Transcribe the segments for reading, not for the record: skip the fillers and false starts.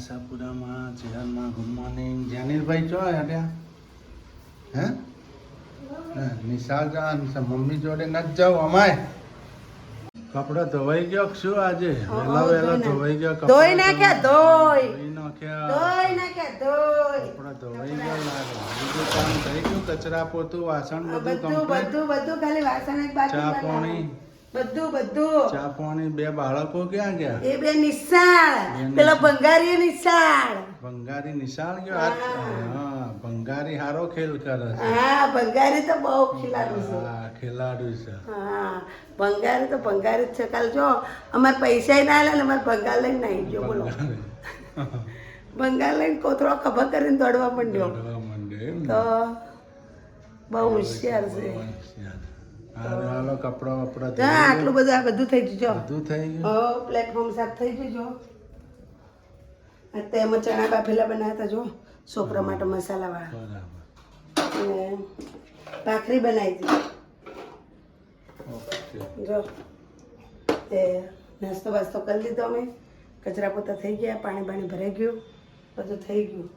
આશાપુરામાં ચિરાનમાં good morning જેનિલભાઈ ચો અડ્યા હે નિશાળ જવાનું છે મમ્મી જોડે નથી જાવ અમાય કપડા ધોવાઈ ગયો શું આજે વહેલા વહેલા ધોવાઈ ગયો ધોઈ નાખ્યા ધોઈ નાખ્યા કપડા ધોવાઈ ગયો લાગે બીજું કામ થઈ ગયું કચરા પોતું વાસણ બધું ખાલી વાસણ એક બાકી ચા પાણી બધું ચા પાણી બે બાળકો ક્યાં ગયા એ બે નિશાળ પેલો ભંગારી નિશાળ ગયો હા ભંગારી હારો ખેલ કરે છે હા ભંગારી તો બહુ ખેલાડુ છે હા ખેલાડુ છે હા ભંગારી તો ભંગારી જ છે કાલ જો અમારે પૈસા ના લે ને અમારે ભંગાર લઈને આવી ગયો બોલો ભંગાર લઈને કોથળો ખબર કરીને દોડવા માંડ્યો તો બહુ હોશિયાર છે હાલો કપડા વપડા આટલું બધું આ બધું થઈ ગયું બધું થઈ ગયું પ્લેટફોર્મ સાફ થઈ ગયું જો તેમાં ચણા બાફેલા બનાવ્યા હતા જો છોકરા માટે મસાલા વાળા અને ભાખરી બનાવી હતી જો તે નાસ્તો બાસ્તો કરી લીધો અમે કચરા પોતા થઈ ગયા પાણી ભરાઈ ગયું બધું થઈ ગયું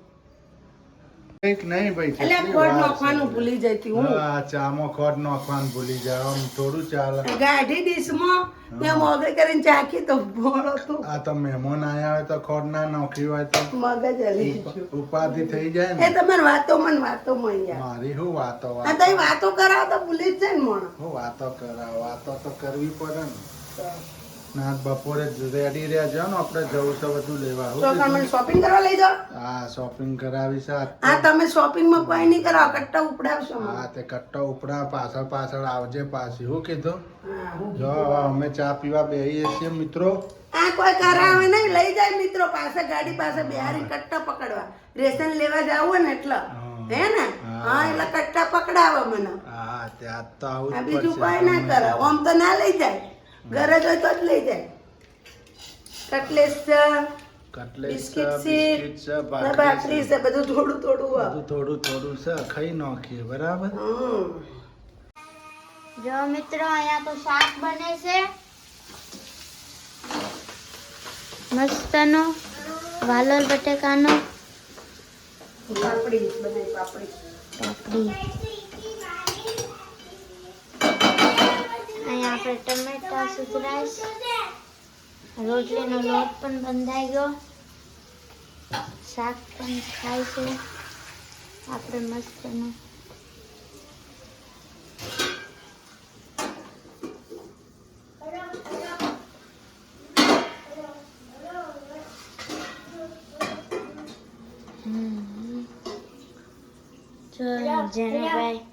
નહીં ભાઈ એટલે ખોડ નાખવાનું ભૂલી જતી હું ચામાં ખોડ નાખવાનું ભૂલી જાય થોડું ચાલે ગાઢી ડીશમાં મેં મોગરી કરીને ચાખી તો ભોળો તું આ તો મહેમાન આયા હોય તો ખોડ ના નાખી હોય તો મગજ હલી ઉપાધિ થઈ જાય એ તમારે વાતો યાર મારી હું વાતો આ તો વાતો કરાવો તો ભૂલી જ જાય ને મોણ હું વાતો કરાવ વાતો તો કરવી પડે ને ના બપોરે રેડી રહ્યા જાવ ને આપણે જવું છે બધું લેવા શોપિંગ કરવા લઈ જાઓ હા શોપિંગ કરાવી છે હા તમે શોપિંગ માં કોઈ નહીં કરાવો કટ્ટા ઉપડાવશો હા તે કટ્ટા ઉપડા પાછળ આવજે પાછી હું કીધું જો અમે ચા પીવા બેહીએ છીએ મિત્રો આ કોઈ કરાવે નહીં લઈ જાય મિત્રો પાસે ગાડી પાસે બિહારી કટ્ટા પકડવા રેશન લેવા જાવ ને એટલે હે ને હા એટલે કટ્ટા પકડાવે મને હા ત્યાં તો આવું બીજું કોઈ ના કરે આમ તો ના લઈ જાય ગરજ હોય તો જ લઈ જાય કટલેસ છે બિસ્કિટ છે ભાખરી છે બધું થોડું છે ખાઈ નાખીએ બરાબર જો મિત્રો અહીંયા તો શાક બને છે મસ્તનો વાલોલ બટેકાનો પાપડી બનાવી પાપડી અહીંયા આપણે ટમેટા સુધરાઈશ રોટલીનો લોટ પણ બંધાઈ ગયો શાક પણ ખાય છે આપણે મસ્તનું જેનેભાઈ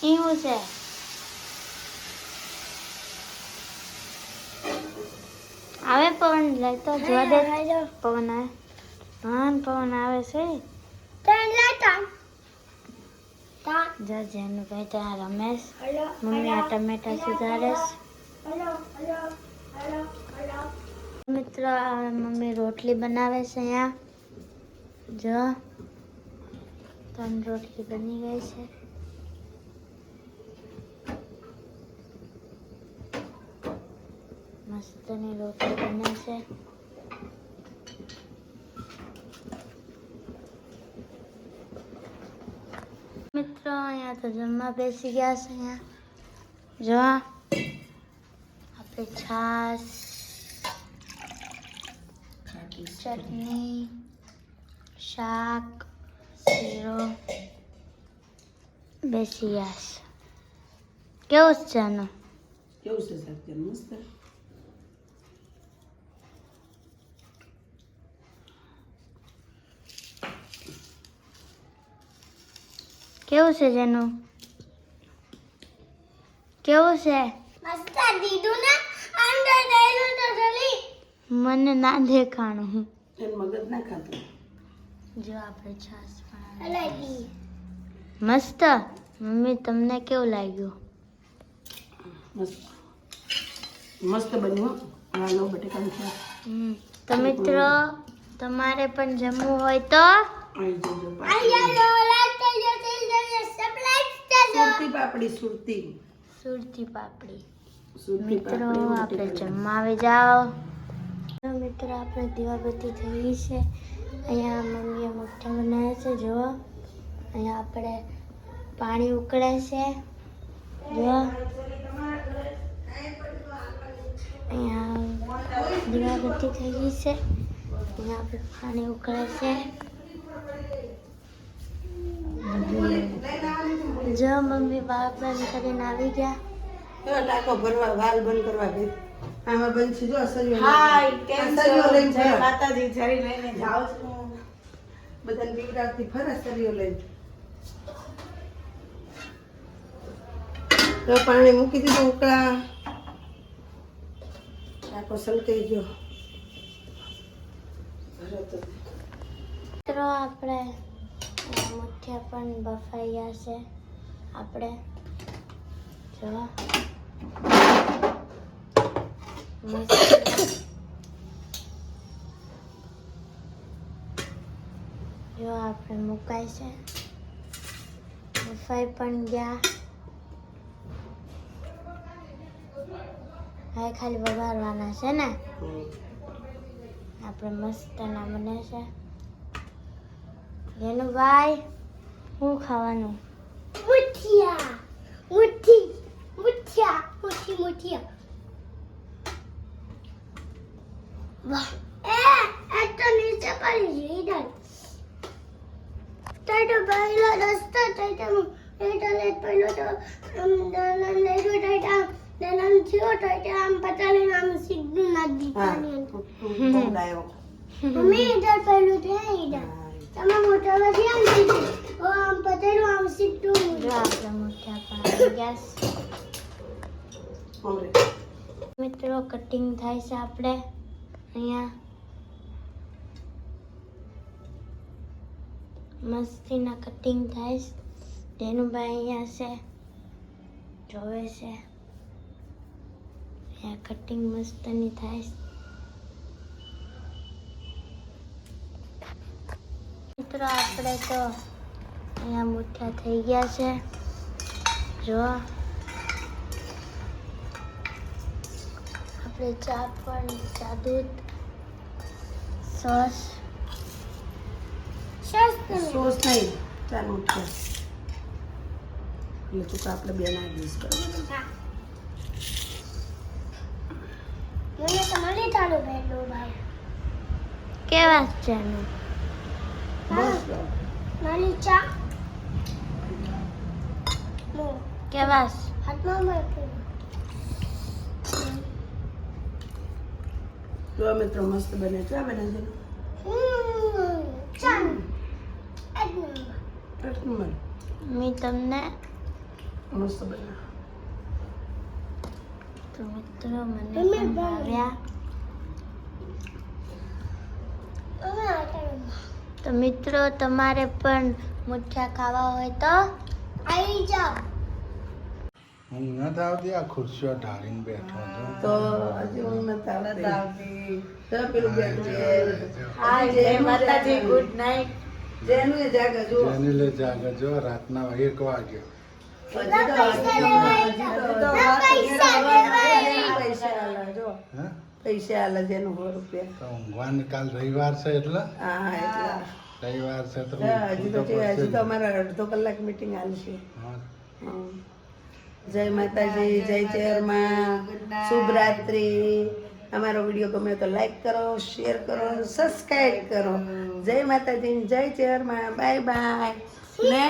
એવું છે આવે પવન લાગતો જોવા દે પવન આવે હા પવન આવે છે જો જેનુભાઈ ત્યાં રમેશ મમ્મી આ ટમેટા સુધારે મિત્રો મમ્મી રોટલી બનાવે છે અહીંયા જો 3 રોટલી બની ગઈ છે મસ્તની રોટલી બને છે મિત્રો અહીંયા તો જમવા બેસી ગયા છે અહીંયા જો આપણે છાશ ચટણી શાક શીરો બેસી ગયા છે કેવું છે ચાનું કેવું છે શાક મસ્ત કેવું છે જેનું કેવું છે મસ્ત દીધું ને અંદર દેલું તો જલી મને ના દેખાણું એન મગજ ના ખાતું જો આપણે છાશ બનાવી મસ્ત મમ્મી તમને કેવું લાગ્યું મસ્ત બન્યું હાલો બટેકાનું શાક તો મિત્રો તમારે પણ જમવું હોય તો સુરતી પાપડી સુરતી પાપડી મિત્રો આપણે જમવા આવી જાઓ. તો મિત્રો આપણે દીવાબત્તી થઈ ગઈ છે. અહીંયા મમ્મીએ મુઠ્ઠા બનાવ્યા છે. જો અહીંયા આપણે પાણી ઉકળે છે. જો અહીંયા દીવાબત્તી થઈ ગઈ છે. અહીંયા આપણે પાણી ઉકળે છે. જો મમ્મી બાર બંધ કરીને આવી ગયા. ટાંકો ભરવા વાલ બંધ કરવા ગઈ. આમાં બંધ છે જો અસરીઓ. હાય, કેમ છો? અસરીઓ લઈને જય ફરે. માતાજી, જરી લઈને જાઉં છું. બધાને બીવડાવતી ફરે અસરીઓ લઈને. તો પાણી મૂકી દીધું ઉકળા. ટાંકો સલકાઈ ગયો. મિત્રો આપણે મુઠ્ઠા પણ બફાઈ ગયા છે. આપણે જો જો આપણે મુકાય છે. બફાઈ પણ ગયા. હવે ખાલી વઘારવાના છે ને. આપણે મસ્ત ના બને છે. એનું ભાઈ શું ખાવાનું? મુઠિયા મુઠિયા. વાહ એ તો નીચે પડી ગઈ. ઇધર તો પહેલો રસ્તો તો લેટ પહેલો તો દલન લેડો ટાઈટા દલન થયો તો આમ પતાલે નામ સીધું નાખી પાણી. બોલાયો. મમ્મી ઇધર પહેલું છે. ઇધર તમે મોટા નથી આમ સીધું આમ પતાલું આમ સીધું. જો આપણે મોટા પણ ગેસ. મિત્રો કટિંગ થાય છે. આપણે અહીંયા મસ્તીના કટિંગ થાય છે. ધેનુભાઈ અહીંયા છે, જોવે છે. અહીંયા કટિંગ મસ્તની થાય છે. મિત્રો આપણે તો અહીંયા મુઠ્ઠા થઈ ગયા છે. જો આપણે ચા પણ ચા દૂધ સોસ સોસ નહીં ચાલો ઉઠ્યા એટલે ચૂકા આપણે બે ના યુઝ કરવા. મને તમારે ચાલુ બેઠું ભાઈ કેવા છે નું બસ નાની ચા કેવા હાથમાં બેઠું. જો મિત્રો મસ્ત બને છે. બને છે ચાલ એક નંબર. મેં તમને મસ્ત બને. તો મિત્રો મને પણ ભાવ્યા. તો મિત્રો તમારે પણ મુઠ્ઠા ખાવા હોય તો આવી જાઓ. હું નથી આવતી, આ ખુરશીઓ ઢાળીને બેઠો હતો. તો હજી હું નથી આવતી. તો પેલું બેઠું છે. હાય, જય માતાજી, ગુડ નાઇટ. જેનું એ જાગે જો. જેને લે જાગે જો રાતના 1 વાગે. પૈસા આલે જો. હા પૈસા આલે જેનું 100 રૂપિયા. તો ઊંઘવાની કાલ રવિવાર છે એટલે હા એટલા. રવિવાર છે તો હજી તો અમારે અડધો કલાક મીટિંગ હાલશે. હા. જય માતાજી, જય ચેરમાં, શુભ રાત્રિ. અમારો વિડીયો ગમે તો લાઈક કરો, શેર કરો, સબસ્ક્રાઈબ કરો. જય માતાજી, જય ચેરમાં. બાય બાય ને